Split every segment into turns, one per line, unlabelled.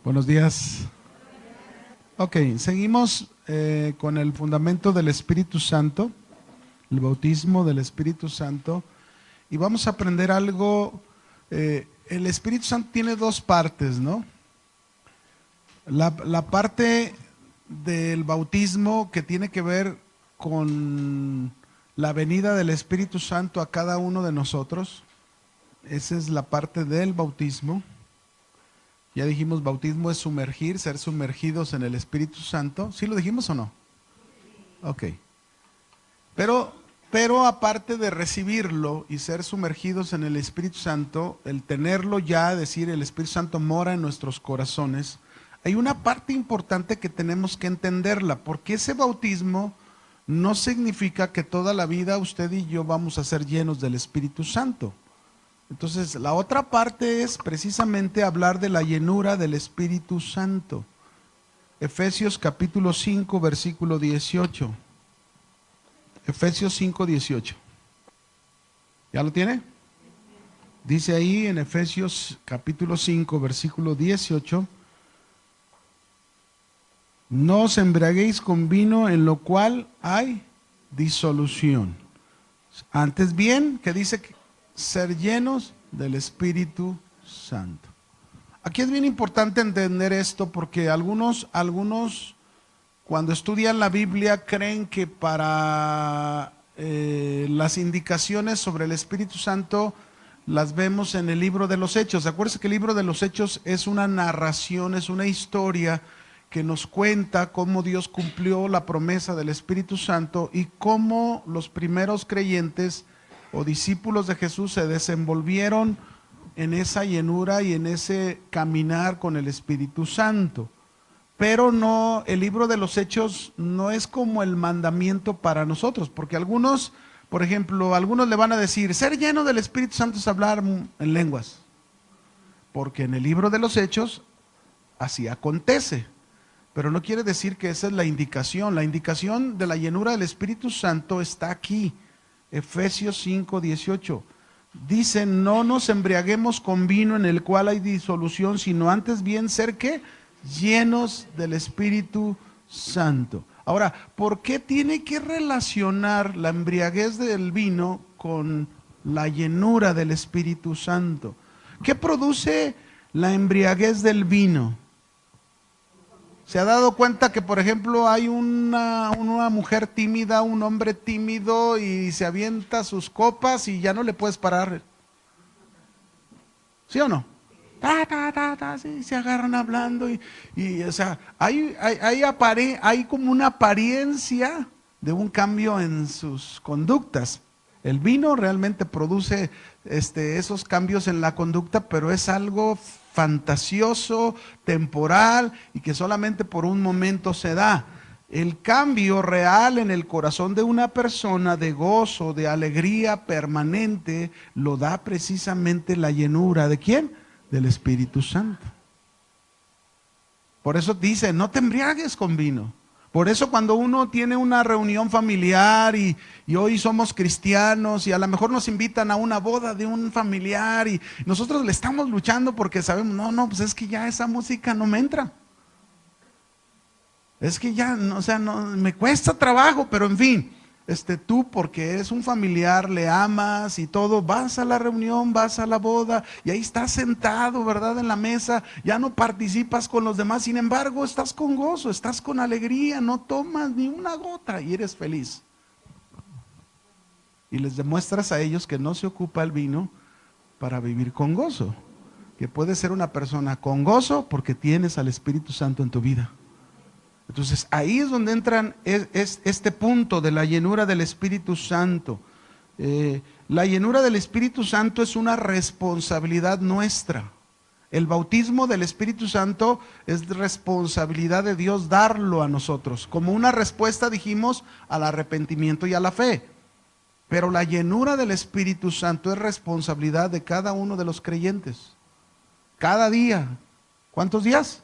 Buenos días. Ok, seguimos con el fundamento del Espíritu Santo, el bautismo del Espíritu Santo, y vamos a aprender algo. El Espíritu Santo tiene dos partes, ¿no? La parte del bautismo que tiene que ver con la venida del Espíritu Santo a cada uno de nosotros. Esa es la parte del bautismo. Ya dijimos, bautismo es sumergir, ser sumergidos en el Espíritu Santo. ¿Sí lo dijimos o no? Ok. Pero aparte de recibirlo y ser sumergidos en el Espíritu Santo, el tenerlo ya, decir, el Espíritu Santo mora en nuestros corazones, hay una parte importante que tenemos que entenderla, porque ese bautismo no significa que toda la vida usted y yo vamos a ser llenos del Espíritu Santo. Entonces, la otra parte es precisamente hablar de la llenura del Espíritu Santo. Efesios capítulo 5, versículo 18. Efesios 5, 18. ¿Ya lo tiene? Dice ahí en Efesios capítulo 5, versículo 18. No os embriaguéis con vino en lo cual hay disolución. Antes bien, que dice ser llenos del Espíritu Santo. Aquí es bien importante entender esto porque algunos cuando estudian la Biblia creen que para las indicaciones sobre el Espíritu Santo las vemos en el libro de los Hechos. Acuérdense que el libro de los Hechos es una narración, es una historia que nos cuenta cómo Dios cumplió la promesa del Espíritu Santo y cómo los primeros creyentes o discípulos de Jesús se desenvolvieron en esa llenura y en ese caminar con el Espíritu Santo. Pero no, el libro de los Hechos no es como el mandamiento para nosotros, porque algunos, por ejemplo, algunos le van a decir, ser lleno del Espíritu Santo es hablar en lenguas, porque en el libro de los Hechos así acontece. Pero no quiere decir que esa es la indicación. La indicación de la llenura del Espíritu Santo está aquí. Efesios 5, 18. Dice, no nos embriaguemos con vino en el cual hay disolución, sino antes bien ser ¿qué? Llenos del Espíritu Santo. Ahora, ¿por qué tiene que relacionar la embriaguez del vino con la llenura del Espíritu Santo? ¿Qué produce la embriaguez del vino? ¿Se ha dado cuenta que, por ejemplo, hay una mujer tímida, un hombre tímido y se avienta sus copas y ya no le puedes parar? ¿Sí o no? Sí, se agarran hablando o sea, hay como una apariencia de un cambio en sus conductas. El vino realmente produce esos cambios en la conducta, pero es algo fantasioso, temporal y que solamente por un momento se da. El cambio real en el corazón de una persona de gozo, de alegría permanente, lo da precisamente la llenura. ¿De quién? Del Espíritu Santo. Por eso dice, no te embriagues con vino. Por eso cuando uno tiene una reunión familiar y hoy somos cristianos y a lo mejor nos invitan a una boda de un familiar y nosotros le estamos luchando porque sabemos, no, pues es que ya esa música no me entra. Es que ya, o sea, no, me cuesta trabajo, pero en fin, tú porque eres un familiar, le amas y todo, vas a la reunión, vas a la boda y ahí estás sentado, ¿verdad? En la mesa, ya no participas con los demás, sin embargo, estás con gozo, estás con alegría, no tomas ni una gota y eres feliz. Y les demuestras a ellos que no se ocupa el vino para vivir con gozo, que puedes ser una persona con gozo porque tienes al Espíritu Santo en tu vida. Entonces ahí es donde entran este punto de la llenura del Espíritu Santo. La llenura del Espíritu Santo es una responsabilidad nuestra. El bautismo del Espíritu Santo es responsabilidad de Dios darlo a nosotros, como una respuesta, dijimos, al arrepentimiento y a la fe. Pero la llenura del Espíritu Santo es responsabilidad de cada uno de los creyentes. Cada día. ¿Cuántos días?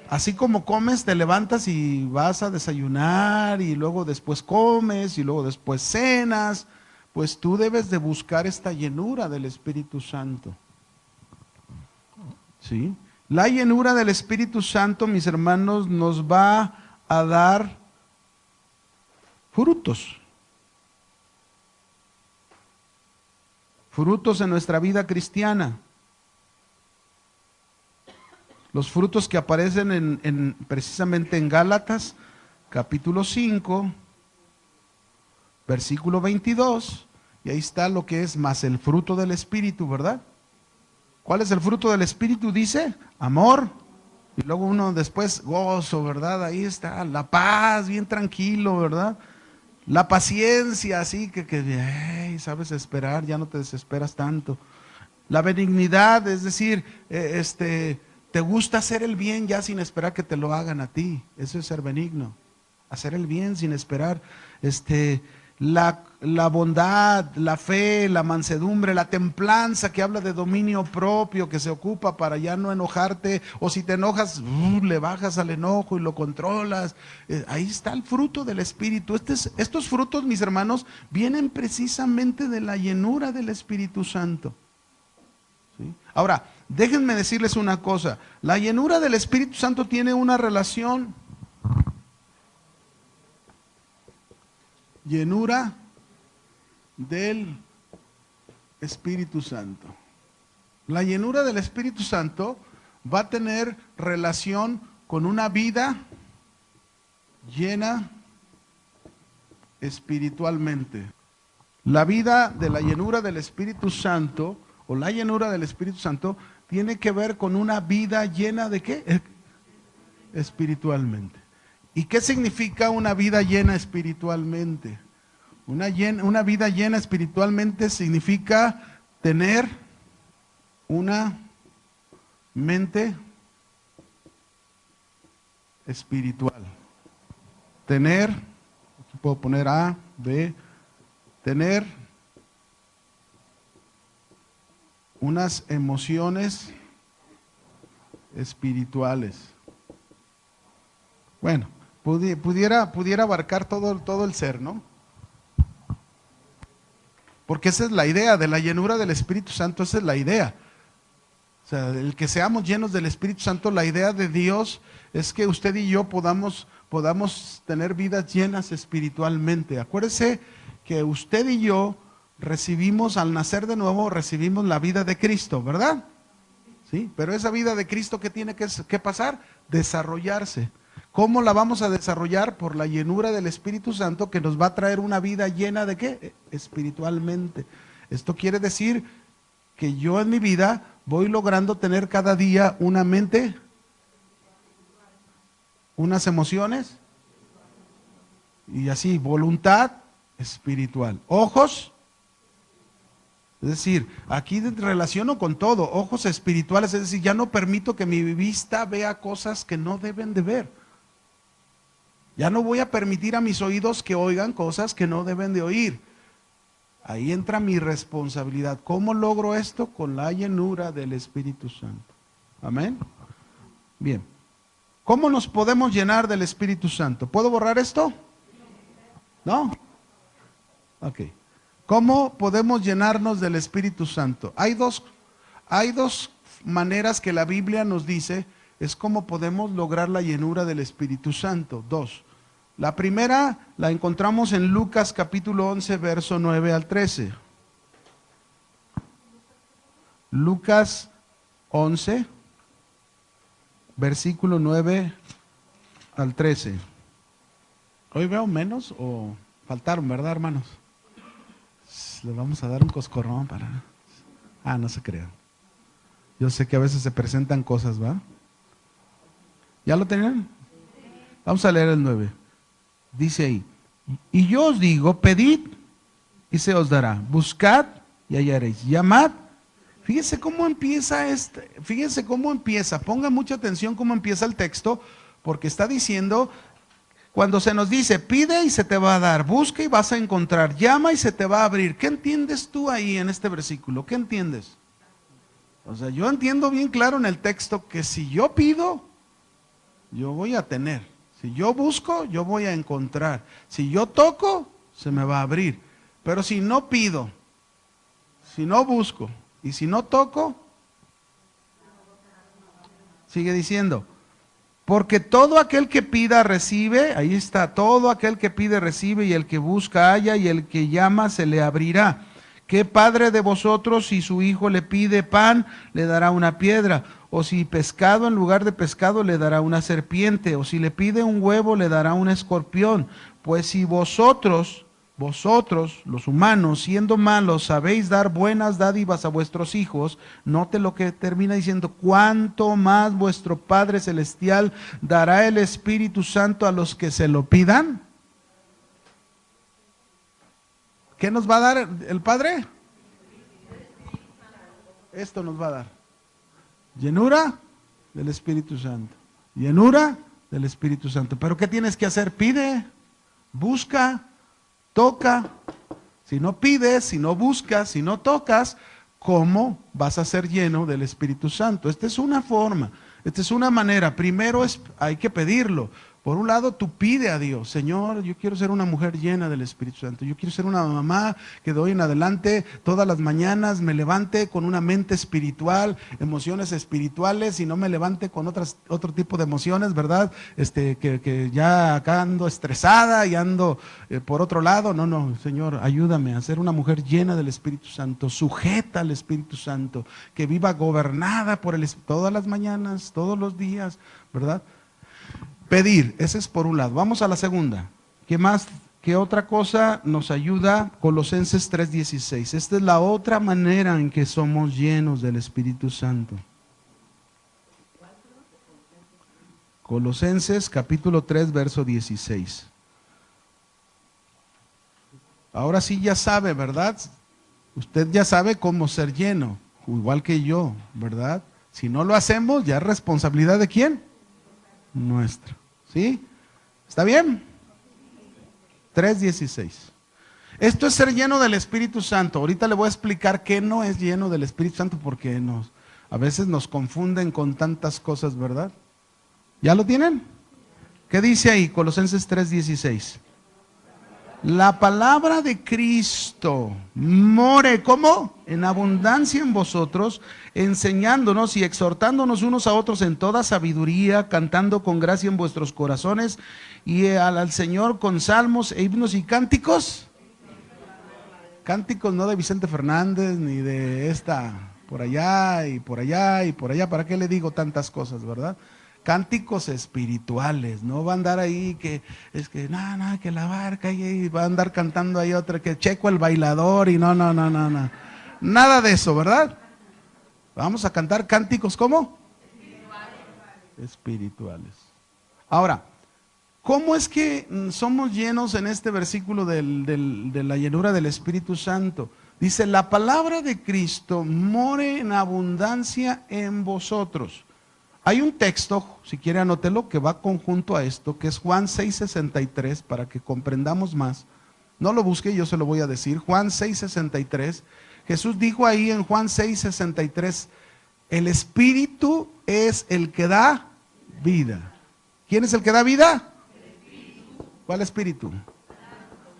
Así como comes, te levantas y vas a desayunar y luego después comes y luego después cenas, pues tú debes de buscar esta llenura del Espíritu Santo. ¿Sí? La llenura del Espíritu Santo, mis hermanos, nos va a dar frutos. Frutos en nuestra vida cristiana. Los frutos que aparecen precisamente en Gálatas, capítulo 5, versículo 22, y ahí está lo que es más el fruto del Espíritu, ¿verdad? ¿Cuál es el fruto del Espíritu? Dice, amor, y luego uno después, gozo, ¿verdad? Ahí está, la paz, bien tranquilo, ¿verdad? La paciencia, así que sabes esperar, ya no te desesperas tanto. La benignidad, es decir, te gusta hacer el bien ya sin esperar que te lo hagan a ti. Eso es ser benigno. Hacer el bien sin esperar. La bondad, la fe, la mansedumbre, la templanza que habla de dominio propio, que se ocupa para ya no enojarte, o si te enojas, le bajas al enojo y lo controlas. Ahí está el fruto del Espíritu. Estos frutos, mis hermanos, vienen precisamente de la llenura del Espíritu Santo. ¿Sí? Ahora, déjenme decirles una cosa. La llenura del Espíritu Santo tiene una relación. Llenura del Espíritu Santo. La llenura del Espíritu Santo va a tener relación con una vida llena espiritualmente. La vida de la llenura del Espíritu Santo, o la llenura del Espíritu Santo, tiene que ver con una vida llena de ¿qué? Espiritualmente. ¿Y qué significa una vida llena espiritualmente? Una vida llena espiritualmente significa tener una mente espiritual. Tener, aquí puedo poner A, B, tener unas emociones espirituales. Bueno, pudiera abarcar todo el ser, ¿no? Porque esa es la idea de la llenura del Espíritu Santo, esa es la idea. O sea, el que seamos llenos del Espíritu Santo, la idea de Dios es que usted y yo podamos tener vidas llenas espiritualmente. Acuérdese que usted y yo recibimos, al nacer de nuevo, recibimos la vida de Cristo, ¿verdad? Sí, pero esa vida de Cristo, ¿qué tiene que pasar? Desarrollarse. ¿Cómo la vamos a desarrollar? Por la llenura del Espíritu Santo, que nos va a traer una vida llena de ¿qué? Espiritualmente. Esto quiere decir que yo en mi vida voy logrando tener cada día una mente, unas emociones, y así, voluntad espiritual. Ojos, es decir, aquí relaciono con todo, ojos espirituales, es decir, ya no permito que mi vista vea cosas que no deben de ver. Ya no voy a permitir a mis oídos que oigan cosas que no deben de oír. Ahí entra mi responsabilidad. ¿Cómo logro esto? Con la llenura del Espíritu Santo. Amén. Bien. ¿Cómo nos podemos llenar del Espíritu Santo? ¿Puedo borrar esto? ¿No? Ok. ¿Cómo podemos llenarnos del Espíritu Santo? Hay dos maneras que la Biblia nos dice es cómo podemos lograr la llenura del Espíritu Santo. Dos. La primera la encontramos en Lucas capítulo 11, verso 9 al 13. Lucas 11, versículo 9 al 13. ¿Hoy veo menos o faltaron, verdad, hermanos? Les vamos a dar un coscorrón para... no se crean. Yo sé que a veces se presentan cosas, ¿va? ¿Ya lo tenían? Vamos a leer el 9. Dice ahí, y yo os digo, pedid y se os dará, buscad y hallaréis, llamad. Fíjese cómo empieza ponga mucha atención cómo empieza el texto, porque está diciendo, cuando se nos dice, pide y se te va a dar, busca y vas a encontrar, llama y se te va a abrir. ¿Qué entiendes tú ahí en este versículo? ¿Qué entiendes? O sea, yo entiendo bien claro en el texto que si yo pido, yo voy a tener. Si yo busco, yo voy a encontrar. Si yo toco, se me va a abrir. Pero si no pido, si no busco y si no toco, Sigue diciendo, porque todo aquel que pida recibe, ahí está, todo aquel que pide recibe, y el que busca halla, y el que llama se le abrirá. ¿Qué padre de vosotros, si su hijo le pide pan, le dará una piedra? O si pescado en lugar de pescado, le dará una serpiente? O si le pide un huevo, le dará un escorpión. Pues si vosotros, los humanos, siendo malos, sabéis dar buenas dádivas a vuestros hijos, note lo que termina diciendo, cuánto más vuestro Padre Celestial dará el Espíritu Santo a los que se lo pidan. ¿Qué nos va a dar el Padre? Esto nos va a dar. Llenura del Espíritu Santo. Llenura del Espíritu Santo. ¿Pero qué tienes que hacer? Pide, busca, toca. Si no pides, si no buscas, si no tocas, ¿cómo vas a ser lleno del Espíritu Santo? Esta es una forma, esta es una manera. Primero hay que pedirlo. Por un lado, tú pide a Dios, Señor, yo quiero ser una mujer llena del Espíritu Santo. Yo quiero ser una mamá que de hoy en adelante, todas las mañanas, me levante con una mente espiritual, emociones espirituales, y no me levante con otro tipo de emociones, ¿verdad? Que ya acá ando estresada y ando por otro lado. No, Señor, ayúdame a ser una mujer llena del Espíritu Santo, sujeta al Espíritu Santo, que viva gobernada por todas las mañanas, todos los días, ¿verdad? Pedir, ese es por un lado. Vamos a la segunda. ¿Qué más? ¿Qué otra cosa nos ayuda? Colosenses 3:16. Esta es la otra manera en que somos llenos del Espíritu Santo. Colosenses capítulo 3, verso 16. Ahora sí ya sabe, ¿verdad? Usted ya sabe cómo ser lleno, igual que yo, ¿verdad? Si no lo hacemos, ya es responsabilidad ¿de quién? Nuestra. ¿Sí? ¿Está bien? 3:16. Esto es ser lleno del Espíritu Santo. Ahorita le voy a explicar qué no es lleno del Espíritu Santo, porque a veces nos confunden con tantas cosas, ¿verdad? ¿Ya lo tienen? ¿Qué dice ahí? Colosenses 3:16. La palabra de Cristo more, ¿cómo? En abundancia en vosotros, enseñándonos y exhortándonos unos a otros en toda sabiduría, cantando con gracia en vuestros corazones, y al Señor con salmos e himnos y cánticos. Cánticos no de Vicente Fernández, ni de esta, por allá y por allá y por allá. ¿Para qué le digo tantas cosas, verdad? Cánticos espirituales, no va a andar ahí que nada, que la barca y va a andar cantando ahí otra, que Checo el bailador y no. Nada de eso, ¿verdad? Vamos a cantar cánticos ¿cómo? Espirituales. Ahora, ¿cómo es que somos llenos en este versículo de la llenura del Espíritu Santo? Dice, la palabra de Cristo more en abundancia en vosotros. Hay un texto, si quiere anótelo, que va conjunto a esto, que es Juan 6:63, para que comprendamos más. No lo busque, yo se lo voy a decir. Juan 6:63. Jesús dijo ahí en Juan 6:63, el Espíritu es el que da vida. ¿Quién es el que da vida? ¿Cuál Espíritu?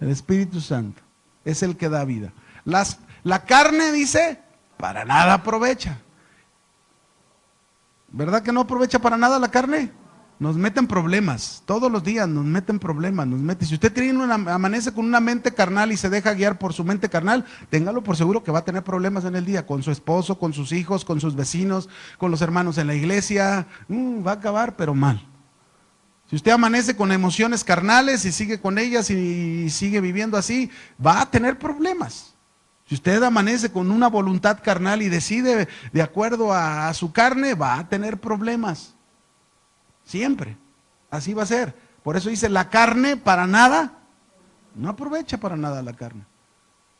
El Espíritu Santo. Es el que da vida. La carne, dice, para nada aprovecha. ¿Verdad que no aprovecha para nada la carne? Nos meten problemas, todos los días nos meten problemas, Si usted amanece con una mente carnal y se deja guiar por su mente carnal, téngalo por seguro que va a tener problemas en el día, con su esposo, con sus hijos, con sus vecinos, con los hermanos en la iglesia, va a acabar pero mal. Si usted amanece con emociones carnales y sigue con ellas y sigue viviendo así, va a tener problemas. Si usted amanece con una voluntad carnal y decide de acuerdo a su carne, va a tener problemas. Siempre. Así va a ser. Por eso dice, la carne para nada, no aprovecha para nada la carne.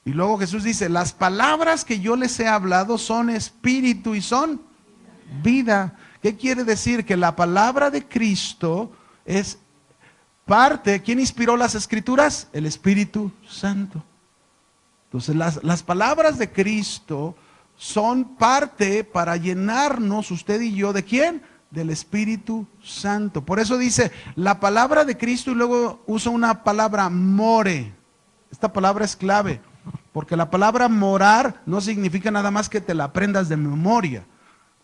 Y luego Jesús dice, las palabras que yo les he hablado son espíritu y son vida. ¿Qué quiere decir? Que la palabra de Cristo es parte. ¿Quién inspiró las escrituras? El Espíritu Santo. Entonces las palabras de Cristo son parte para llenarnos, usted y yo, ¿de quién? Del Espíritu Santo. Por eso dice, la palabra de Cristo, y luego usa una palabra more. Esta palabra es clave, porque la palabra morar no significa nada más que te la aprendas de memoria.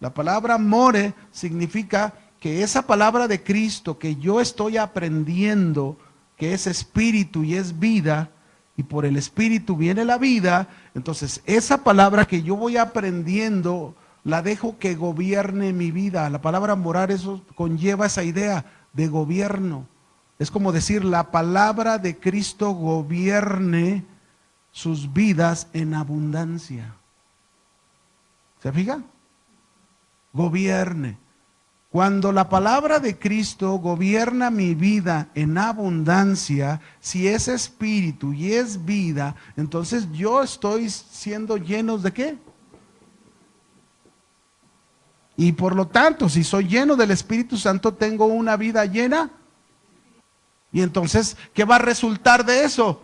La palabra more significa que esa palabra de Cristo que yo estoy aprendiendo, que es espíritu y es vida, y por el espíritu viene la vida, entonces esa palabra que yo voy aprendiendo, la dejo que gobierne mi vida. La palabra morar, eso conlleva esa idea de gobierno. Es como decir, la palabra de Cristo gobierne sus vidas en abundancia. ¿Se fija? Gobierne. Cuando la palabra de Cristo gobierna mi vida en abundancia, si es espíritu y es vida, entonces yo estoy siendo lleno ¿de qué? Y por lo tanto, si soy lleno del Espíritu Santo, tengo una vida llena. Y entonces, ¿qué va a resultar de eso?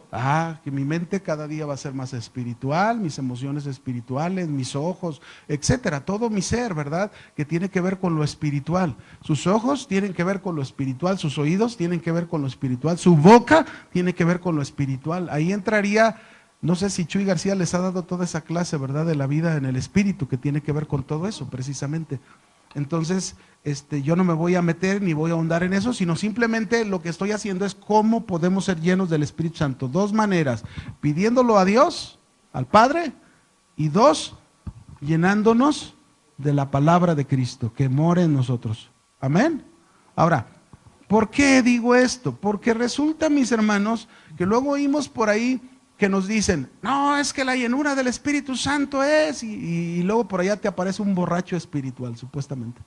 Que mi mente cada día va a ser más espiritual, mis emociones espirituales, mis ojos, etcétera, todo mi ser, ¿verdad? Que tiene que ver con lo espiritual. Sus ojos tienen que ver con lo espiritual, sus oídos tienen que ver con lo espiritual, su boca tiene que ver con lo espiritual. Ahí entraría, no sé si Chuy García les ha dado toda esa clase, ¿verdad? De la vida en el espíritu, que tiene que ver con todo eso, precisamente. Entonces, yo no me voy a meter ni voy a ahondar en eso, sino simplemente lo que estoy haciendo es cómo podemos ser llenos del Espíritu Santo. Dos maneras, pidiéndolo a Dios, al Padre, y dos, llenándonos de la palabra de Cristo, que mora en nosotros. Amén. Ahora, ¿por qué digo esto? Porque resulta, mis hermanos, que luego oímos por ahí que nos dicen, no, es que la llenura del Espíritu Santo es, y luego por allá te aparece un borracho espiritual, supuestamente.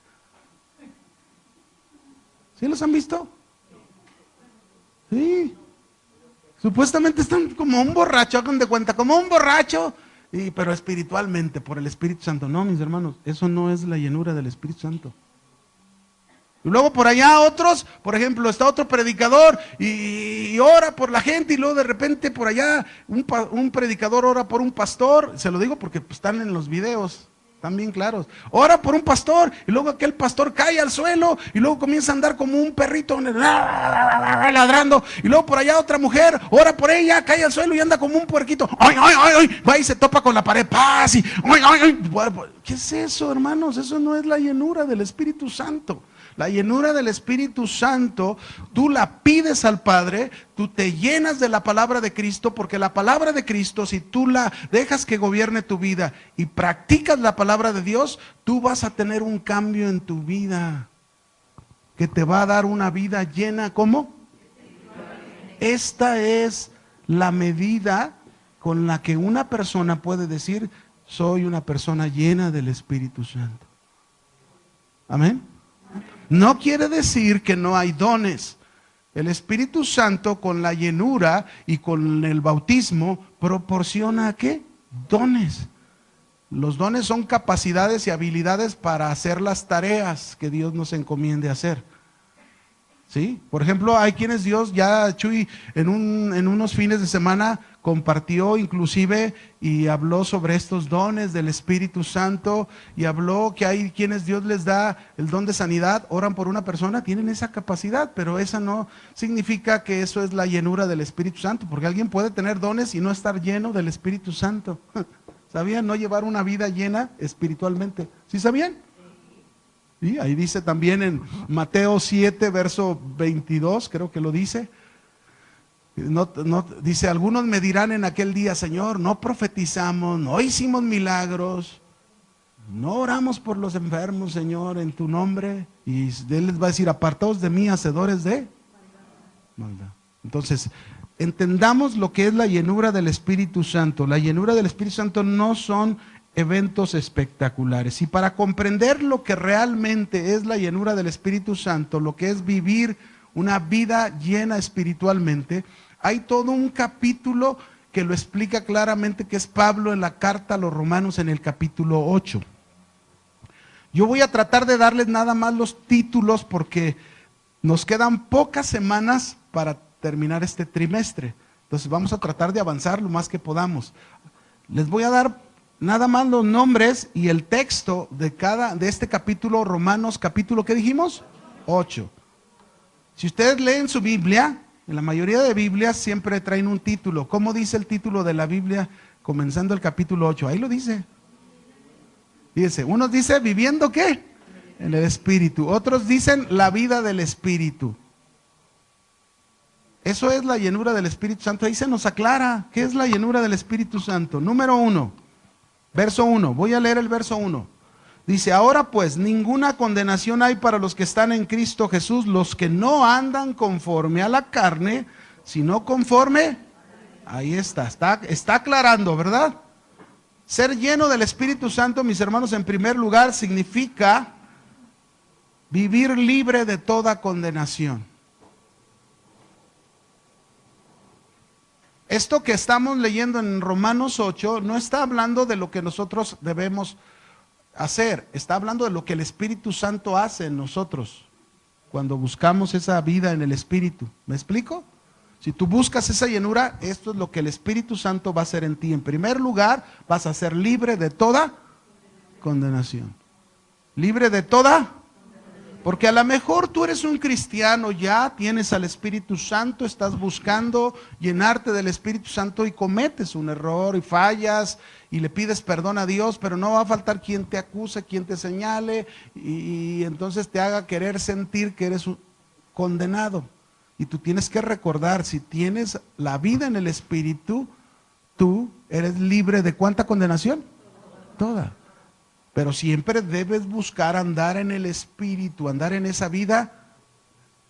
¿Sí los han visto? Sí. Supuestamente están como un borracho, hagan de cuenta, como un borracho, pero espiritualmente, por el Espíritu Santo. No, mis hermanos, eso no es la llenura del Espíritu Santo. Y luego por allá otros, por ejemplo, está otro predicador y ora por la gente, y luego de repente por allá un predicador ora por un pastor. Se lo digo porque están en los videos, están bien claros. Ora por un pastor y luego aquel pastor cae al suelo y luego comienza a andar como un perrito ladrando. Y luego por allá otra mujer ora por ella, cae al suelo y anda como un puerquito. ¡Ay, ay, ay, ay! Va y se topa con la pared. ¡Paz! Y ¡ay, ay, ay! ¿Qué es eso, hermanos? Eso no es la llenura del Espíritu Santo. La llenura del Espíritu Santo, tú la pides al Padre, tú te llenas de la palabra de Cristo, porque la palabra de Cristo, si tú la dejas que gobierne tu vida y practicas la palabra de Dios, tú vas a tener un cambio en tu vida, que te va a dar una vida llena. ¿Cómo? Esta es la medida con la que una persona puede decir, soy una persona llena del Espíritu Santo. Amén. No quiere decir que no hay dones. El Espíritu Santo, con la llenura y con el bautismo, proporciona ¿qué? Dones. Los dones son capacidades y habilidades para hacer las tareas que Dios nos encomiende hacer. ¿Sí? Por ejemplo, hay quienes Dios ya, Chuy, en unos fines de semana compartió inclusive y habló sobre estos dones del Espíritu Santo, y habló que hay quienes Dios les da el don de sanidad, oran por una persona, tienen esa capacidad, pero esa no significa que eso es la llenura del Espíritu Santo, porque alguien puede tener dones y no estar lleno del Espíritu Santo. ¿Sabían? No llevar una vida llena espiritualmente. ¿Sí sabían? Y ahí dice también en Mateo 7, verso 22, creo que lo dice. Dice, algunos me dirán en aquel día, Señor, no profetizamos, no hicimos milagros, no oramos por los enfermos, Señor, en tu nombre. Y Él les va a decir, apartaos de mí, hacedores de maldad. Entonces, entendamos lo que es la llenura del Espíritu Santo. La llenura del Espíritu Santo no son eventos espectaculares. Y para comprender lo que realmente es la llenura del Espíritu Santo, lo que es vivir una vida llena espiritualmente, hay todo un capítulo que lo explica claramente, que es Pablo en la carta a los Romanos en el capítulo 8. Yo voy a tratar de darles nada más los títulos porque nos quedan pocas semanas para terminar este trimestre. Entonces vamos a tratar de avanzar lo más que podamos. Les voy a dar nada más los nombres y el texto de este capítulo, Romanos, capítulo, ¿qué dijimos? 8. Si ustedes leen su Biblia, en la mayoría de Biblias siempre traen un título. ¿Cómo dice el título de la Biblia comenzando el capítulo 8? Ahí lo dice. Fíjense, unos dicen viviendo ¿qué? En el Espíritu. Otros dicen la vida del Espíritu. Eso es la llenura del Espíritu Santo. Ahí se nos aclara qué es la llenura del Espíritu Santo. Número 1, verso 1. Voy a leer el verso 1. Dice, ahora pues, ninguna condenación hay para los que están en Cristo Jesús, los que no andan conforme a la carne, sino conforme. Ahí está aclarando, ¿verdad? Ser lleno del Espíritu Santo, mis hermanos, en primer lugar, significa vivir libre de toda condenación. Esto que estamos leyendo en Romanos 8 no está hablando de lo que nosotros debemos hacer, está hablando de lo que el Espíritu Santo hace en nosotros cuando buscamos esa vida en el Espíritu. ¿Me explico? Si tú buscas esa llenura, esto es lo que el Espíritu Santo va a hacer en ti. En primer lugar, vas a ser libre de toda condenación. Libre de toda. Porque a lo mejor tú eres un cristiano, ya tienes al Espíritu Santo, estás buscando llenarte del Espíritu Santo y cometes un error y fallas y le pides perdón a Dios, pero no va a faltar quien te acuse, quien te señale y entonces te haga querer sentir que eres condenado. Y tú tienes que recordar, si tienes la vida en el Espíritu, tú eres libre de ¿cuánta condenación? Toda. Pero siempre debes buscar andar en el Espíritu, andar en esa vida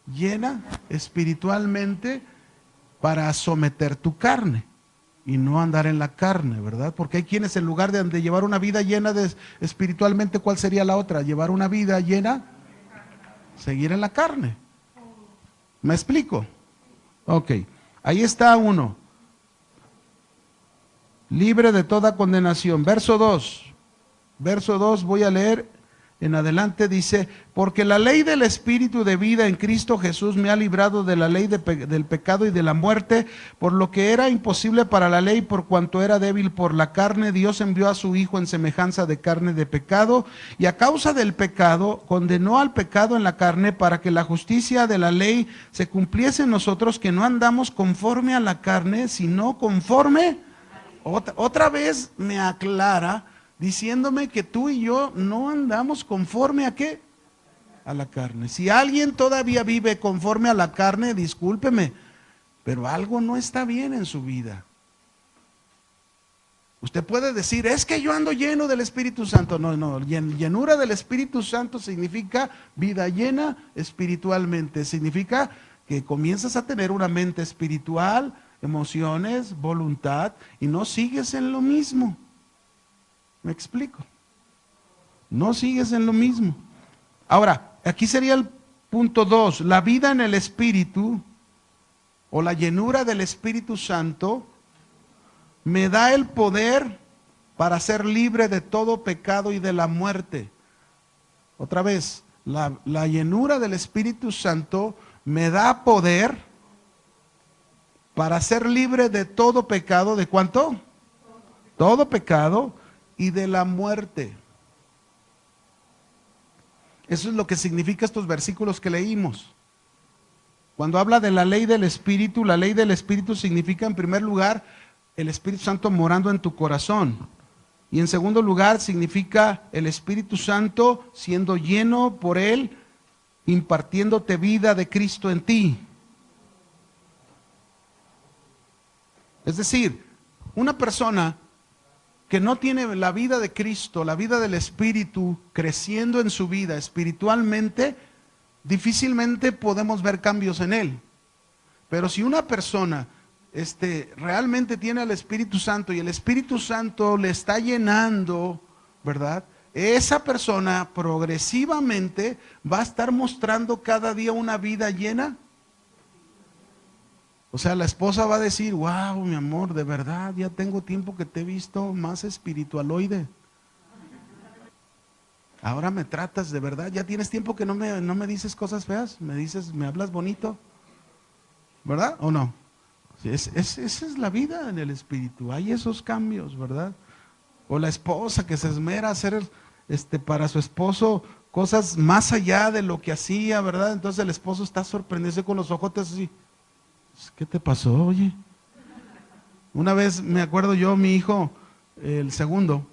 llena espiritualmente para someter tu carne y no andar en la carne, ¿verdad? Porque hay quienes en lugar de llevar una vida llena espiritualmente, ¿cuál sería la otra? Llevar una vida llena, seguir en la carne. ¿Me explico? Ok, ahí está uno. Libre de toda condenación. Verso 2. Verso 2, voy a leer en adelante, dice, porque la ley del Espíritu de vida en Cristo Jesús me ha librado de la ley del pecado y de la muerte, por lo que era imposible para la ley, por cuanto era débil por la carne, Dios envió a su Hijo en semejanza de carne de pecado, y a causa del pecado, condenó al pecado en la carne, para que la justicia de la ley se cumpliese en nosotros, que no andamos conforme a la carne, sino conforme. Otra vez me aclara, diciéndome que tú y yo no andamos conforme a ¿qué? A la carne. Si alguien todavía vive conforme a la carne, discúlpeme, pero algo no está bien en su vida. Usted puede decir, es que yo ando lleno del Espíritu Santo. No, llenura del Espíritu Santo significa vida llena espiritualmente. Significa que comienzas a tener una mente espiritual, emociones, voluntad, y no sigues en lo mismo. ¿Me explico? No sigues en lo mismo. Ahora, aquí sería el punto 2. La vida en el Espíritu o la llenura del Espíritu Santo me da el poder para ser libre de todo pecado y de la muerte. Otra vez, la llenura del Espíritu Santo me da poder para ser libre de todo pecado. ¿De cuánto? Todo pecado y de la muerte. Eso es lo que significa estos versículos que leímos. Cuando habla de la ley del Espíritu significa en primer lugar el Espíritu Santo morando en tu corazón. Y en segundo lugar significa el Espíritu Santo siendo lleno por Él, impartiéndote vida de Cristo en ti. Es decir, una persona que no tiene la vida de Cristo, la vida del Espíritu, creciendo en su vida espiritualmente, difícilmente podemos ver cambios en él. Pero si una persona realmente tiene al Espíritu Santo y el Espíritu Santo le está llenando, ¿verdad? Esa persona progresivamente va a estar mostrando cada día una vida llena. O sea, la esposa va a decir, wow, mi amor, de verdad, ya tengo tiempo que te he visto más espiritualoide. Ahora me tratas de verdad, ya tienes tiempo que no me dices cosas feas, me hablas bonito, ¿verdad? ¿O no? Esa es la vida en el Espíritu, hay esos cambios, ¿verdad? O la esposa que se esmera a hacer para su esposo cosas más allá de lo que hacía, ¿verdad? Entonces el esposo está sorprendido con los ojotes así. ¿Qué te pasó, oye? Una vez me acuerdo yo, mi hijo, el segundo,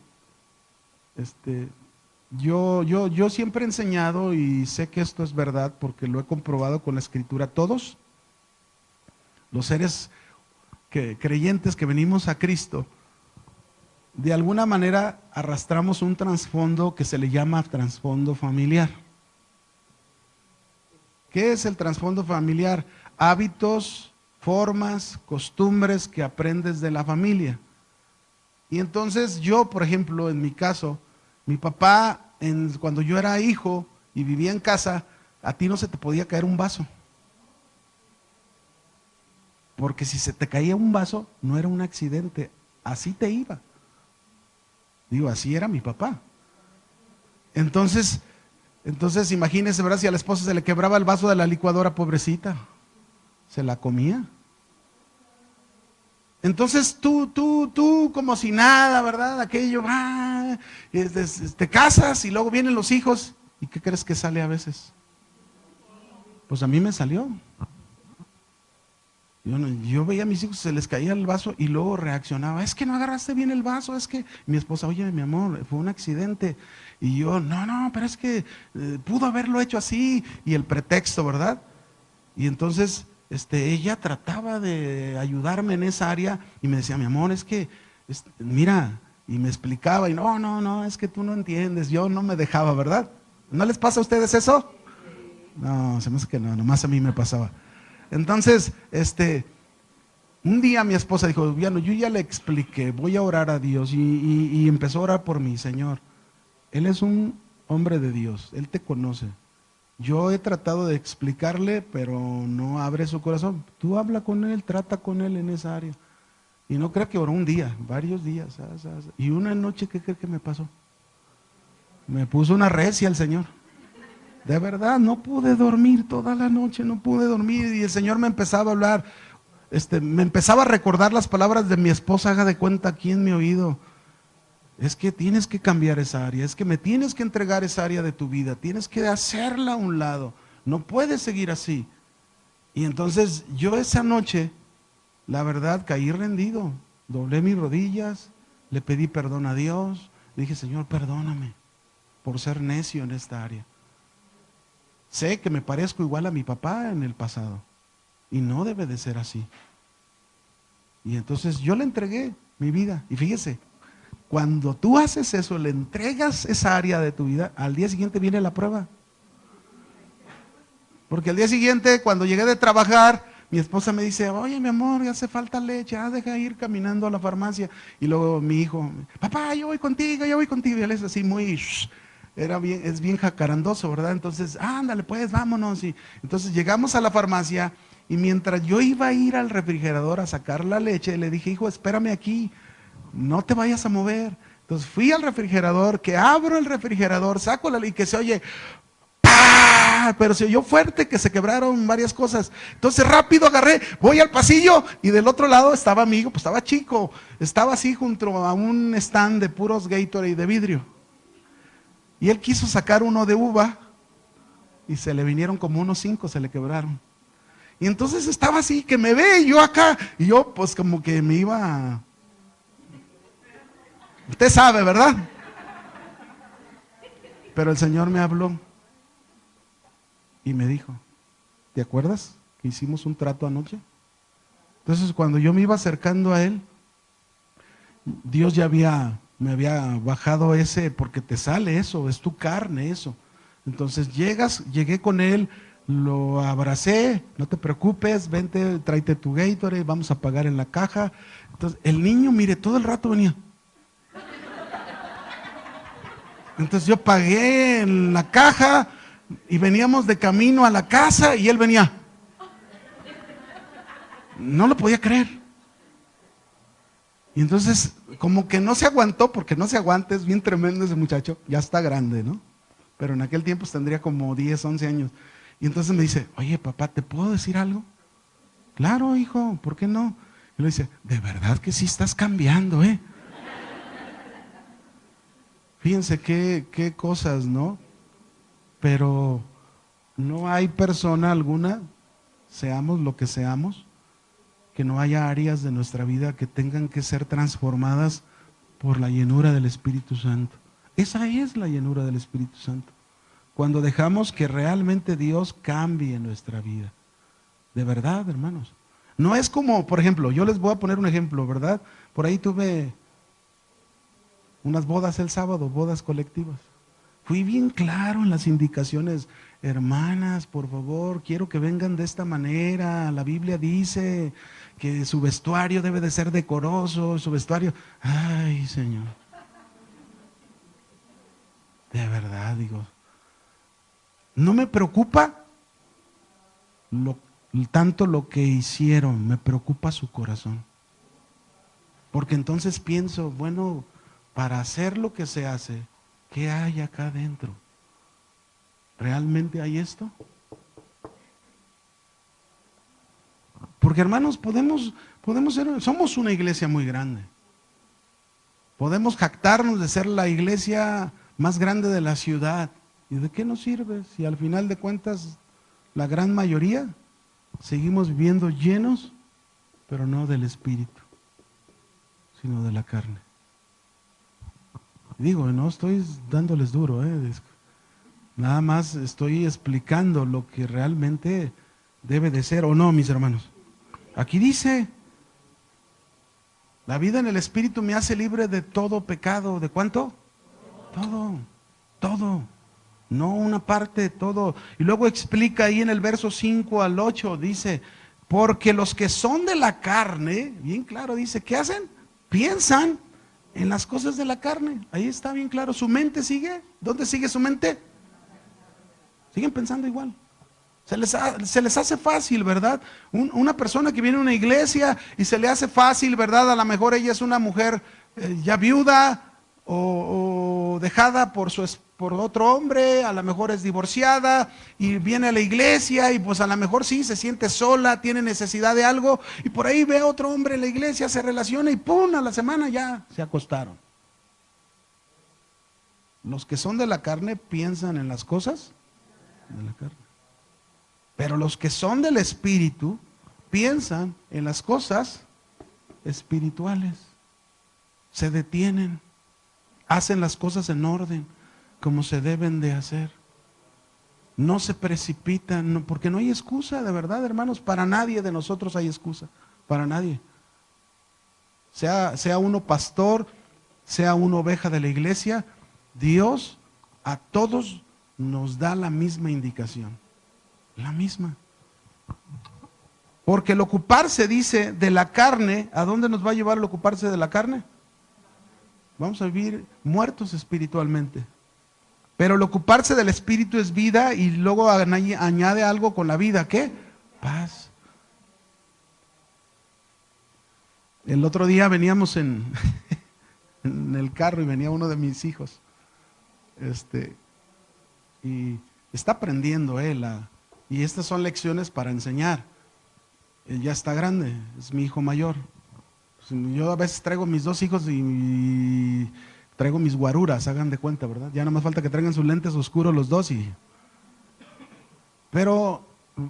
Yo siempre he enseñado y sé que esto es verdad porque lo he comprobado con la Escritura. Todos los seres creyentes que venimos a Cristo, de alguna manera arrastramos un trasfondo que se le llama trasfondo familiar. ¿Qué es el trasfondo familiar? Hábitos, formas, costumbres que aprendes de la familia. Y entonces yo, por ejemplo, en mi caso, mi papá, cuando yo era hijo y vivía en casa, a ti no se te podía caer un vaso. Porque si se te caía un vaso, no era un accidente, así te iba. Digo, así era mi papá. Entonces imagínense, ¿verdad? Si a la esposa se le quebraba el vaso de la licuadora, pobrecita, se la comía. Entonces tú como si nada, ¿verdad? Aquello, te casas y luego vienen los hijos. ¿Y qué crees que sale a veces? Pues a mí me salió. Yo veía a mis hijos, se les caía el vaso y luego reaccionaba, es que no agarraste bien el vaso, es que mi esposa, oye, mi amor, fue un accidente. Y yo, no, pero es que pudo haberlo hecho así. Y el pretexto, ¿verdad? Y entonces ella trataba de ayudarme en esa área y me decía, mi amor, es que, mira, y me explicaba, y no, es que tú no entiendes, yo no me dejaba, ¿verdad? ¿No les pasa a ustedes eso? No, se me hace que no, nomás a mí me pasaba. Entonces, un día mi esposa dijo, bueno, yo ya le expliqué, voy a orar a Dios y empezó a orar por mí, Señor. Él es un hombre de Dios, Él te conoce. Yo he tratado de explicarle, pero no abre su corazón. Tú habla con él, trata con él en esa área. Y no creo que oró un día, varios días. Y una noche, ¿qué cree que me pasó? Me puso una recia el Señor. De verdad, no pude dormir toda la noche, no pude dormir. Y el Señor me empezaba a hablar, me empezaba a recordar las palabras de mi esposa, haga de cuenta aquí en mi oído. Es que tienes que cambiar esa área, es que me tienes que entregar esa área de tu vida, tienes que hacerla a un lado, no puedes seguir así. Y entonces yo esa noche, la verdad, caí rendido, doblé mis rodillas, le pedí perdón a Dios, le dije, Señor, perdóname por ser necio en esta área. Sé que me parezco igual a mi papá en el pasado y no debe de ser así. Y entonces yo le entregué mi vida y fíjese, cuando tú haces eso, le entregas esa área de tu vida, al día siguiente viene la prueba. Porque al día siguiente, cuando llegué de trabajar, mi esposa me dice, oye, mi amor, ya hace falta leche, deja ir caminando a la farmacia. Y luego mi hijo, papá, yo voy contigo, yo voy contigo. Y él es así muy, es bien jacarandoso, ¿verdad? Entonces, ándale, pues, vámonos. Y entonces llegamos a la farmacia y mientras yo iba a ir al refrigerador a sacar la leche, le dije, hijo, espérame aquí, no te vayas a mover. Entonces fui al refrigerador, que abro el refrigerador, saco la leche y que se oye, ¡pah! Pero se oyó fuerte, que se quebraron varias cosas. Entonces rápido agarré, voy al pasillo y del otro lado estaba mi hijo, pues estaba chico, estaba así junto a un stand de puros Gatorade de vidrio. Y él quiso sacar uno de uva y se le vinieron como unos 5, se le quebraron. Y entonces estaba así, que me ve yo acá, y yo pues como que me iba... Usted sabe, ¿verdad? Pero el Señor me habló y me dijo, ¿te acuerdas que hicimos un trato anoche? Entonces cuando yo me iba acercando a Él, Dios ya me había bajado ese, porque te sale eso, es tu carne eso. Entonces llegué con Él, lo abracé, no te preocupes, vente, tráete tu Gatorade, vamos a pagar en la caja. Entonces el niño, mire, todo el rato venía. Entonces yo pagué en la caja y veníamos de camino a la casa y él venía. No lo podía creer. Y entonces como que no se aguantó, porque no se aguanta, es bien tremendo ese muchacho, ya está grande, ¿no? Pero en aquel tiempo tendría como 10, 11 años. Y entonces me dice, oye papá, ¿te puedo decir algo? Claro, hijo, ¿por qué no? Y le dice, de verdad que sí estás cambiando, ¿eh? Fíjense qué cosas, ¿no? Pero no hay persona alguna, seamos lo que seamos, que no haya áreas de nuestra vida que tengan que ser transformadas por la llenura del Espíritu Santo. Esa es la llenura del Espíritu Santo. Cuando dejamos que realmente Dios cambie nuestra vida. De verdad, hermanos. No es como, por ejemplo, yo les voy a poner un ejemplo, ¿verdad? Por ahí tuve unas bodas el sábado, bodas colectivas. Fui bien claro en las indicaciones, hermanas, por favor, quiero que vengan de esta manera. La Biblia dice que su vestuario debe de ser decoroso, su vestuario. Ay, Señor. De verdad, digo, no me preocupa lo, tanto lo que hicieron, me preocupa su corazón. Porque entonces pienso, bueno, para hacer lo que se hace, ¿qué hay acá adentro? ¿Realmente hay esto? Porque hermanos, podemos ser, somos una iglesia muy grande. Podemos jactarnos de ser la iglesia más grande de la ciudad. ¿Y de qué nos sirve si al final de cuentas la gran mayoría seguimos viviendo llenos, pero no del Espíritu, sino de la carne? Digo, no estoy dándoles duro, nada más estoy explicando lo que realmente debe de ser o no, mis hermanos. Aquí dice, la vida en el Espíritu me hace libre de todo pecado. ¿De cuánto? Todo, todo. No una parte, todo. Y luego explica ahí en el verso 5 al 8, dice, porque los que son de la carne, bien claro, dice, ¿qué hacen? Piensan en las cosas de la carne. Ahí está bien claro. Su mente sigue. ¿Dónde sigue su mente? Siguen pensando igual. Se les hace fácil, ¿verdad? Una persona que viene a una iglesia y se le hace fácil, ¿verdad? A lo mejor ella es una mujer ya viuda o dejada por otro hombre, a lo mejor es divorciada y viene a la iglesia y pues a lo mejor sí se siente sola, tiene necesidad de algo y por ahí ve a otro hombre en la iglesia, se relaciona y ¡pum! A la semana ya se acostaron. Los que son de la carne piensan en las cosas de la carne. Pero los que son del Espíritu piensan en las cosas espirituales. Se detienen, hacen las cosas en orden, como se deben de hacer. No se precipitan, porque no hay excusa, de verdad, hermanos. Para nadie de nosotros hay excusa, para nadie. Sea uno pastor, sea uno oveja de la iglesia, Dios a todos nos da la misma indicación. La misma. Porque el ocuparse, dice, de la carne, ¿a dónde nos va a llevar el ocuparse de la carne? Vamos a vivir muertos espiritualmente. Pero el ocuparse del espíritu es vida y luego añade algo con la vida. ¿Qué? Paz. El otro día veníamos en el carro y venía uno de mis hijos. Y está aprendiendo él y estas son lecciones para enseñar. Él ya está grande, es mi hijo mayor. Yo a veces traigo mis dos hijos y traigo mis guaruras, hagan de cuenta, ¿verdad? Ya no más falta que traigan sus lentes oscuros los dos. Pero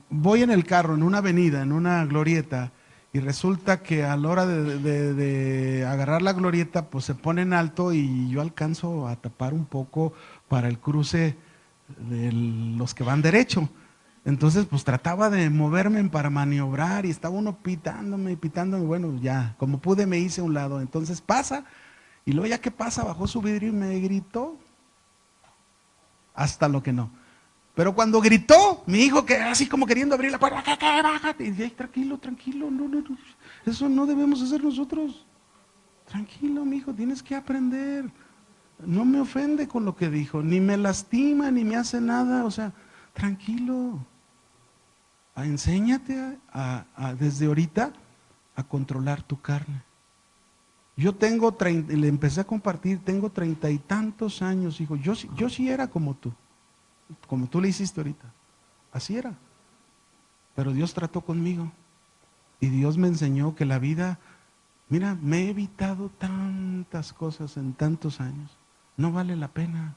voy en el carro, en una avenida, en una glorieta, y resulta que a la hora de agarrar la glorieta, pues se pone en alto y yo alcanzo a tapar un poco para el cruce de los que van derecho. Entonces, pues trataba de moverme para maniobrar y estaba uno pitándome y pitándome. Bueno, ya, como pude me hice a un lado. Entonces pasa y luego ya que pasa, bajó su vidrio y me gritó. Hasta lo que no. Pero cuando gritó, mi hijo que así como queriendo abrir la puerta, bájate. Y dije, tranquilo, tranquilo, no, eso no debemos hacer nosotros. Tranquilo, mi hijo, tienes que aprender. No me ofende con lo que dijo, ni me lastima, ni me hace nada, o sea, tranquilo. Enséñate desde ahorita a controlar tu carne. Yo tengo le empecé a compartir, tengo 30 y tantos años, hijo. Yo sí era como tú le hiciste ahorita. Así era. Pero Dios trató conmigo. Y Dios me enseñó que la vida, mira, me he evitado tantas cosas en tantos años. No vale la pena.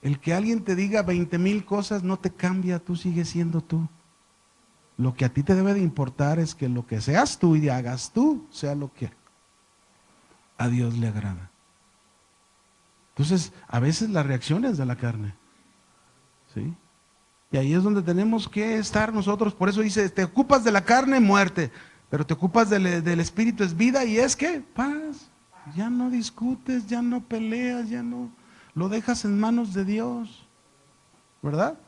El que alguien te diga 20,000 cosas no te cambia, tú sigues siendo tú. Lo que a ti te debe de importar es que lo que seas tú y hagas tú sea lo que a Dios le agrada. Entonces, a veces la reacción es de la carne. ¿Sí? Y ahí es donde tenemos que estar nosotros. Por eso dice, te ocupas de la carne, muerte. Pero te ocupas del espíritu, es vida. Y es que, paz. Ya no discutes, ya no peleas, ya no. Lo dejas en manos de Dios. ¿Verdad?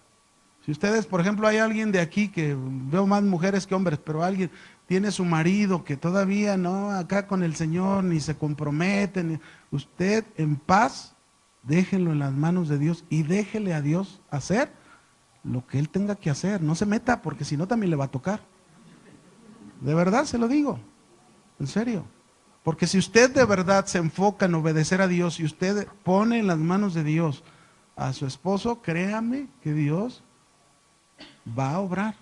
Si ustedes, por ejemplo, hay alguien de aquí que veo más mujeres que hombres, pero alguien tiene su marido que todavía no, acá con el Señor, ni se compromete, usted en paz, déjenlo en las manos de Dios y déjele a Dios hacer lo que Él tenga que hacer. No se meta, porque si no también le va a tocar. De verdad se lo digo, en serio. Porque si usted de verdad se enfoca en obedecer a Dios y usted pone en las manos de Dios a su esposo, créame que Dios va a obrar.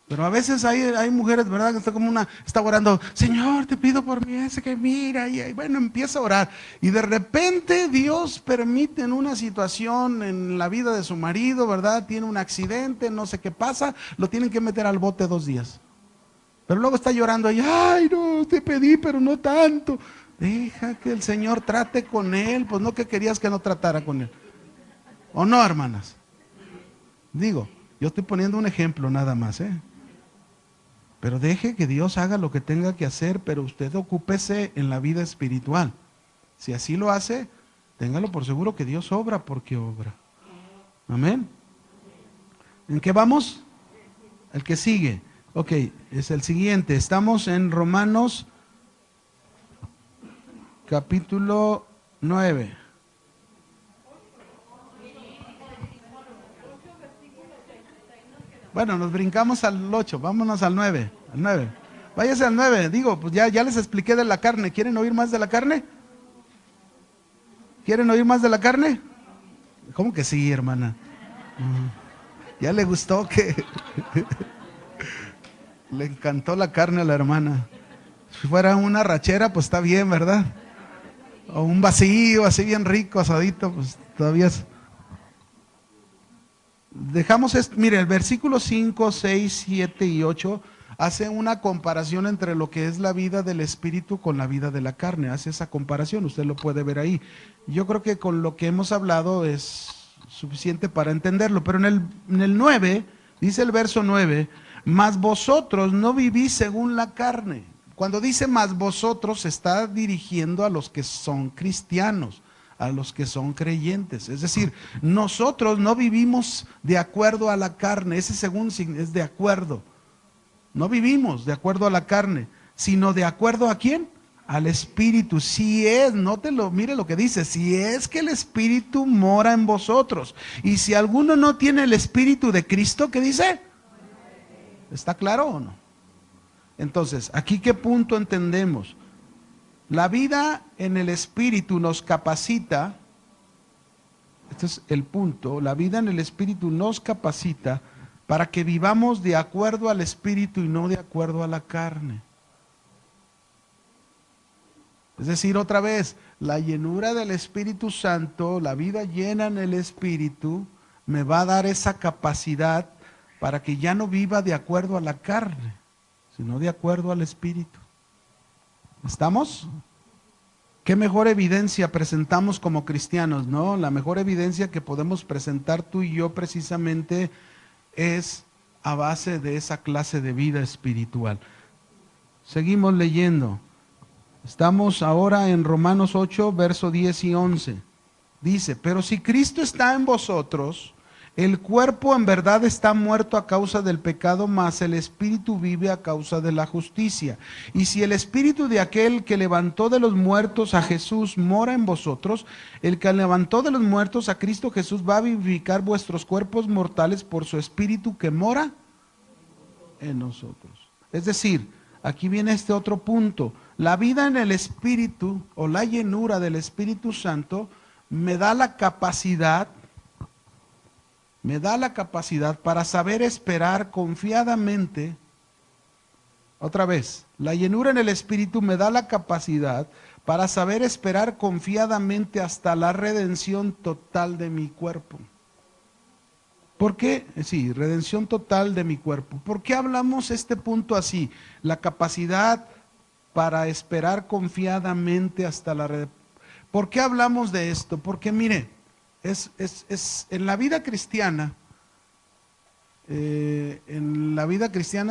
Pero a veces hay mujeres, ¿verdad? Que está orando, Señor, te pido por mí ese que mira, y bueno, empieza a orar. Y de repente Dios permite en una situación en la vida de su marido, ¿verdad? Tiene un accidente, no sé qué pasa, lo tienen que meter al bote 2 días. Pero luego está llorando y, ay, no, te pedí, pero no tanto. Deja que el Señor trate con él, pues no que querías que no tratara con él. ¿O no, hermanas? Digo, yo estoy poniendo un ejemplo nada más, ¿eh? Pero deje que Dios haga lo que tenga que hacer, pero usted ocúpese en la vida espiritual. Si así lo hace, téngalo por seguro que Dios obra porque obra. Amén. ¿En qué vamos? El que sigue. Ok, es el siguiente. Estamos en Romanos capítulo 9. Bueno, nos brincamos al 8, vámonos al 9. Al 9. Váyase al 9. Digo, pues ya les expliqué de la carne. ¿Quieren oír más de la carne? ¿Quieren oír más de la carne? ¿Cómo que sí, hermana? Ya le gustó que le encantó la carne a la hermana. Si fuera una rachera, pues está bien, ¿verdad? O un vacío así bien rico, asadito, pues todavía es. Dejamos esto, mire, el versículo 5, 6, 7 y 8 hace una comparación entre lo que es la vida del espíritu con la vida de la carne. Hace esa comparación, usted lo puede ver ahí. Yo creo que con lo que hemos hablado es suficiente para entenderlo. Pero en el 9, dice el verso 9, mas vosotros no vivís según la carne. Cuando dice mas vosotros, se está dirigiendo a los que son cristianos, a los que son creyentes. Es decir, nosotros no vivimos de acuerdo a la carne. Ese según es de acuerdo. No vivimos de acuerdo a la carne, sino de acuerdo a quién? Al Espíritu. Si es, mire lo que dice, si es que el Espíritu mora en vosotros. Y si alguno no tiene el Espíritu de Cristo, ¿qué dice? ¿Está claro o no? Entonces, ¿aquí qué punto entendemos? La vida en el Espíritu nos capacita, este es el punto, la vida en el Espíritu nos capacita para que vivamos de acuerdo al Espíritu y no de acuerdo a la carne. Es decir, otra vez, la llenura del Espíritu Santo, la vida llena en el Espíritu, me va a dar esa capacidad para que ya no viva de acuerdo a la carne, sino de acuerdo al Espíritu. ¿Estamos? ¿Qué mejor evidencia presentamos como cristianos, no? La mejor evidencia que podemos presentar tú y yo precisamente es a base de esa clase de vida espiritual. Seguimos leyendo. Estamos ahora en Romanos 8, verso 10 y 11. Dice, pero si Cristo está en vosotros, el cuerpo en verdad está muerto a causa del pecado, mas el espíritu vive a causa de la justicia. Y si el espíritu de aquel que levantó de los muertos a Jesús mora en vosotros, el que levantó de los muertos a Cristo Jesús va a vivificar vuestros cuerpos mortales por su espíritu que mora en nosotros. Es decir, aquí viene este otro punto. La vida en el espíritu o la llenura del Espíritu Santo me da la capacidad para saber esperar confiadamente. Otra vez, la llenura en el Espíritu me da la capacidad para saber esperar confiadamente hasta la redención total de mi cuerpo. ¿Por qué? Sí, redención total de mi cuerpo. ¿Por qué hablamos este punto así? La capacidad para esperar confiadamente hasta la redención. ¿Por qué hablamos de esto? Porque mire, en la vida cristiana,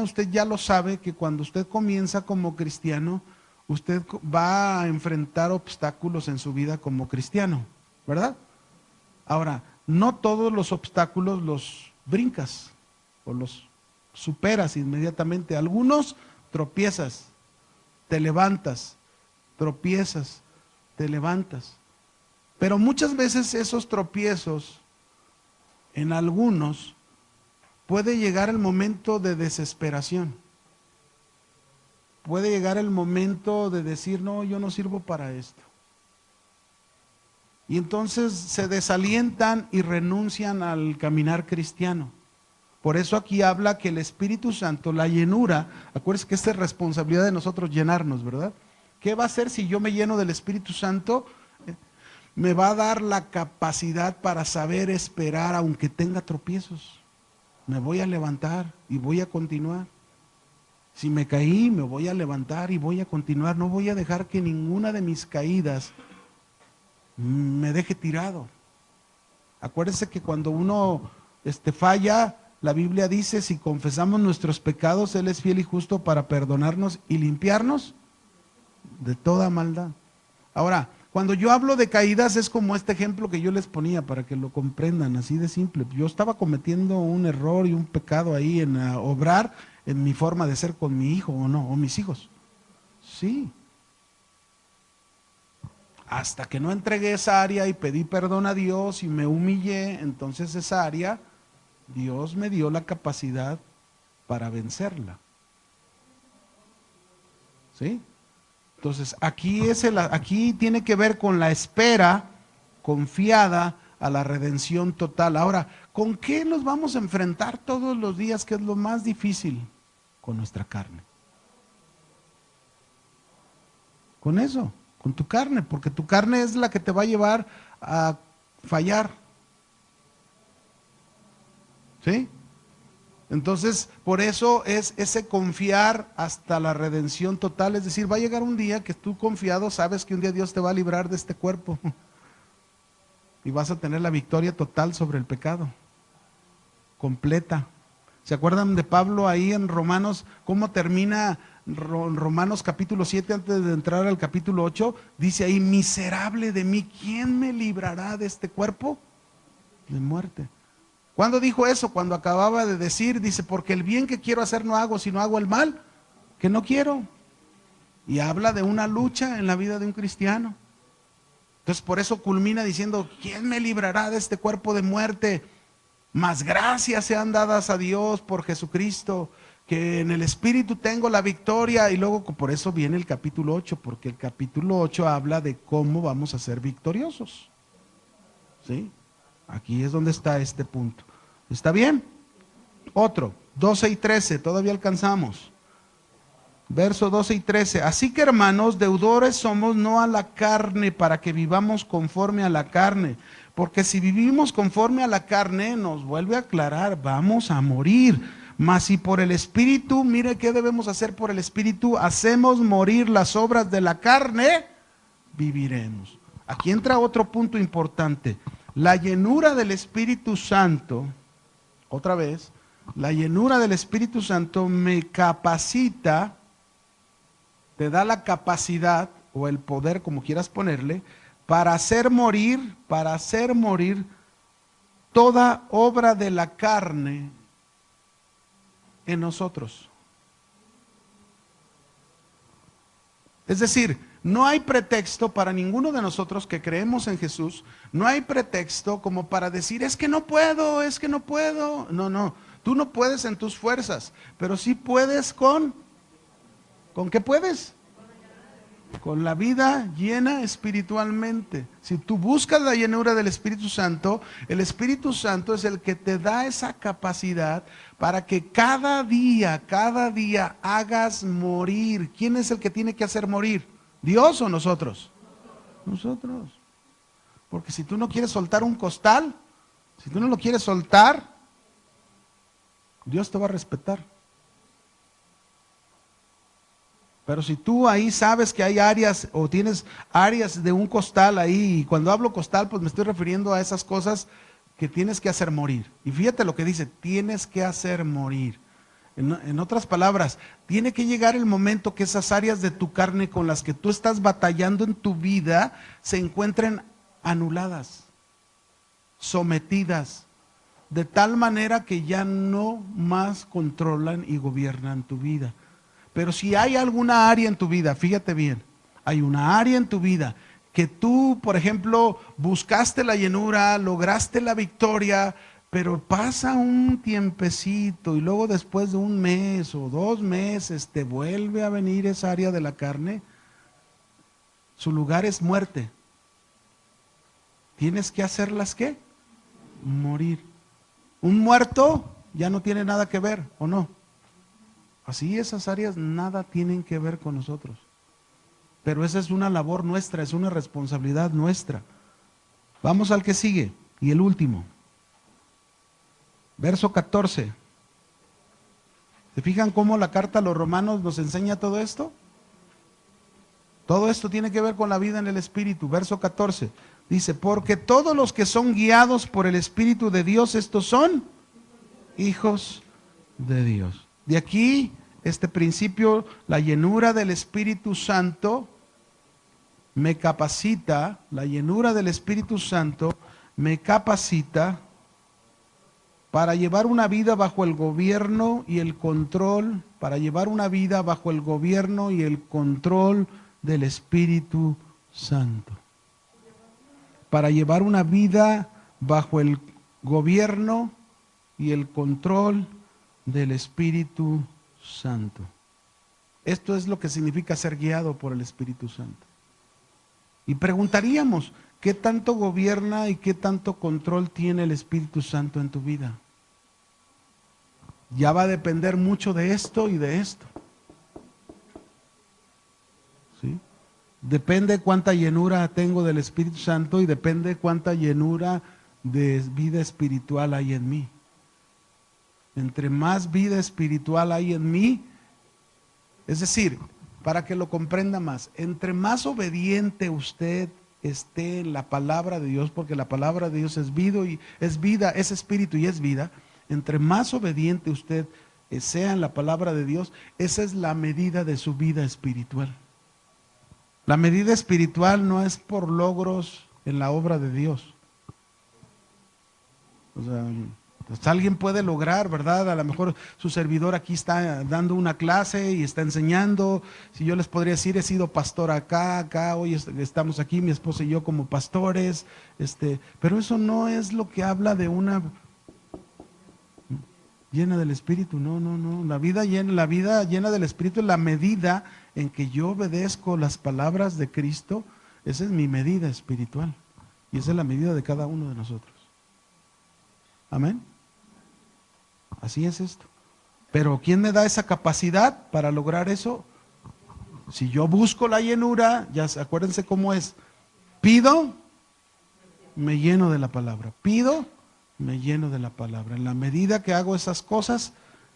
usted ya lo sabe que cuando usted comienza como cristiano, usted va a enfrentar obstáculos en su vida como cristiano, ¿verdad? Ahora, no todos los obstáculos los brincas o los superas inmediatamente. Algunos tropiezas, te levantas, tropiezas, te levantas. Pero muchas veces esos tropiezos, en algunos, puede llegar el momento de desesperación. Puede llegar el momento de decir, no, yo no sirvo para esto. Y entonces se desalientan y renuncian al caminar cristiano. Por eso aquí habla que el Espíritu Santo, la llenura, acuérdense que esta es responsabilidad de nosotros llenarnos, ¿verdad? ¿Qué va a hacer si yo me lleno del Espíritu Santo? Me va a dar la capacidad para saber esperar aunque tenga tropiezos. Me voy a levantar y voy a continuar. Si me caí, me voy a levantar y voy a continuar. No voy a dejar que ninguna de mis caídas me deje tirado. Acuérdense que cuando uno falla, la Biblia dice, si confesamos nuestros pecados, Él es fiel y justo para perdonarnos y limpiarnos de toda maldad. Ahora, cuando yo hablo de caídas es como este ejemplo que yo les ponía para que lo comprendan, así de simple. Yo estaba cometiendo un error y un pecado ahí en obrar en mi forma de ser con mi hijo o no, o mis hijos. Sí. Hasta que no entregué esa área y pedí perdón a Dios y me humillé, entonces esa área, Dios me dio la capacidad para vencerla. ¿Sí? Entonces, aquí tiene que ver con la espera confiada a la redención total. Ahora, ¿con qué nos vamos a enfrentar todos los días? ¿Qué es lo más difícil? Con nuestra carne. Con eso, con tu carne, porque tu carne es la que te va a llevar a fallar. ¿Sí? Entonces, por eso es ese confiar hasta la redención total. Es decir, va a llegar un día que tú confiado sabes que un día Dios te va a librar de este cuerpo y vas a tener la victoria total sobre el pecado, completa. ¿Se acuerdan de Pablo ahí en Romanos? ¿Cómo termina Romanos capítulo 7 antes de entrar al capítulo 8? Dice ahí, miserable de mí, ¿quién me librará de este cuerpo de muerte? ¿Cuándo dijo eso? Cuando acababa de decir, dice, porque el bien que quiero hacer no hago, sino hago el mal que no quiero. Y habla de una lucha en la vida de un cristiano. Entonces por eso culmina diciendo, ¿quién me librará de este cuerpo de muerte? Más gracias sean dadas a Dios por Jesucristo, que en el Espíritu tengo la victoria. Y luego por eso viene el capítulo 8, porque el capítulo 8 habla de cómo vamos a ser victoriosos. ¿Sí? Aquí es donde está este punto. ¿Está bien? Otro, 12 y 13, todavía alcanzamos. Verso 12 y 13. Así que hermanos, deudores somos no a la carne para que vivamos conforme a la carne. Porque si vivimos conforme a la carne, nos vuelve a aclarar, vamos a morir. Mas si por el Espíritu, mire qué debemos hacer por el Espíritu, hacemos morir las obras de la carne, viviremos. Aquí entra otro punto importante. La llenura del Espíritu Santo, otra vez, la llenura del Espíritu Santo me capacita, te da la capacidad o el poder, como quieras ponerle, para hacer morir toda obra de la carne en nosotros. Es decir, no hay pretexto para ninguno de nosotros que creemos en Jesús, no hay pretexto como para decir, es que no puedo, es que no puedo. No, no, tú no puedes en tus fuerzas, pero sí puedes ¿con qué puedes? Con la vida llena espiritualmente. Si tú buscas la llenura del Espíritu Santo, el Espíritu Santo es el que te da esa capacidad para que cada día hagas morir. ¿Quién es el que tiene que hacer morir? ¿Dios o nosotros? Nosotros. Porque si tú no quieres soltar un costal, si tú no lo quieres soltar, Dios te va a respetar. Pero si tú ahí sabes que hay áreas o tienes áreas de un costal ahí, y cuando hablo costal, pues me estoy refiriendo a esas cosas que tienes que hacer morir. Y fíjate lo que dice, tienes que hacer morir. En otras palabras, tiene que llegar el momento que esas áreas de tu carne con las que tú estás batallando en tu vida se encuentren anuladas, sometidas, de tal manera que ya no más controlan y gobiernan tu vida. Pero si hay alguna área en tu vida, fíjate bien, hay una área en tu vida que tú, por ejemplo, buscaste la llenura, lograste la victoria, pero pasa un tiempecito y luego después de un mes o 2 meses te vuelve a venir esa área de la carne, su lugar es muerte. Tienes que hacerlas, ¿qué? Morir. Un muerto ya no tiene nada que ver, ¿o no? Así esas áreas nada tienen que ver con nosotros. Pero esa es una labor nuestra, es una responsabilidad nuestra. Vamos al que sigue y el último. Verso 14. ¿Se fijan cómo la carta a los romanos nos enseña todo esto? Todo esto tiene que ver con la vida en el Espíritu. Verso 14. Dice, porque todos los que son guiados por el Espíritu de Dios, estos son hijos de Dios. De aquí, este principio, la llenura del Espíritu Santo me capacita, la llenura del Espíritu Santo me capacita para llevar una vida bajo el gobierno y el control, para llevar una vida bajo el gobierno y el control del Espíritu Santo. Para llevar una vida bajo el gobierno y el control del Espíritu Santo. Esto es lo que significa ser guiado por el Espíritu Santo. Y preguntaríamos, ¿qué tanto gobierna y qué tanto control tiene el Espíritu Santo en tu vida? Ya va a depender mucho de esto y de esto. ¿Sí? Depende cuánta llenura tengo del Espíritu Santo y depende cuánta llenura de vida espiritual hay en mí. Entre más vida espiritual hay en mí, es decir, para que lo comprenda más, entre más obediente usted esté en la palabra de Dios, porque la palabra de Dios es vida, es espíritu y es vida, entre más obediente usted sea en la palabra de Dios, esa es la medida de su vida espiritual. La medida espiritual no es por logros en la obra de Dios. O sea, pues alguien puede lograr, ¿verdad? A lo mejor su servidor aquí está dando una clase y está enseñando. Si yo les podría decir, he sido pastor acá, hoy estamos aquí, mi esposa y yo como pastores. Pero eso no es lo que habla de una llena del Espíritu. No. La vida llena del Espíritu es la medida en que yo obedezco las palabras de Cristo. Esa es mi medida espiritual. Y esa es la medida de cada uno de nosotros. Amén. Así es esto. Pero ¿quién me da esa capacidad para lograr eso? Si yo busco la llenura, ya acuérdense cómo es. Pido, me lleno de la palabra. Pido, me lleno de la palabra. En la medida que hago esas cosas,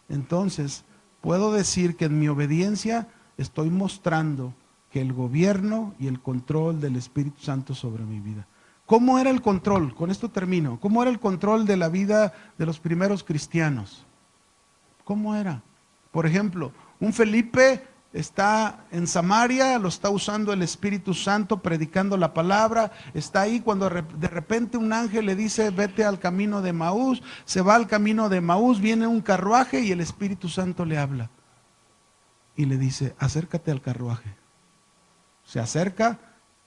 entonces puedo decir que en mi obediencia estoy mostrando que el gobierno y el control del Espíritu Santo sobre mi vida. ¿Cómo era el control? Con esto termino. ¿Cómo era el control de la vida de los primeros cristianos? ¿Cómo era? Por ejemplo, un Felipe está en Samaria, lo está usando el Espíritu Santo, predicando la palabra, está ahí cuando de repente un ángel le dice, vete al camino de Maús, se va al camino de Maús, viene un carruaje y el Espíritu Santo le habla. Y le dice, acércate al carruaje. Se acerca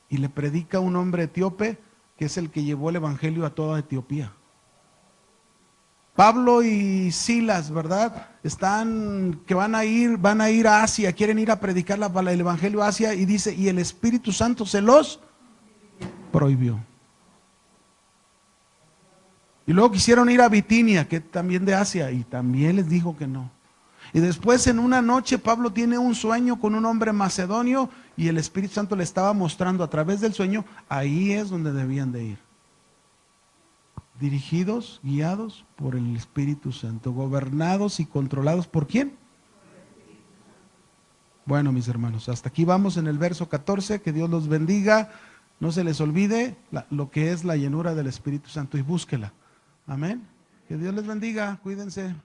y le predica a un hombre etíope, que es el que llevó el evangelio a toda Etiopía. Pablo y Silas, ¿verdad? Van a ir a Asia, quieren ir a predicar el evangelio a Asia, y dice, y el Espíritu Santo se los prohibió. Y luego quisieron ir a Bitinia, que también de Asia, y también les dijo que no. Y después en una noche Pablo tiene un sueño con un hombre macedonio y el Espíritu Santo le estaba mostrando a través del sueño, ahí es donde debían de ir. Dirigidos, guiados por el Espíritu Santo, gobernados y controlados ¿por quién? Bueno, mis hermanos, hasta aquí vamos en el verso 14. Que Dios los bendiga. No se les olvide lo que es la llenura del Espíritu Santo y búsquela. Amén. Que Dios les bendiga. Cuídense.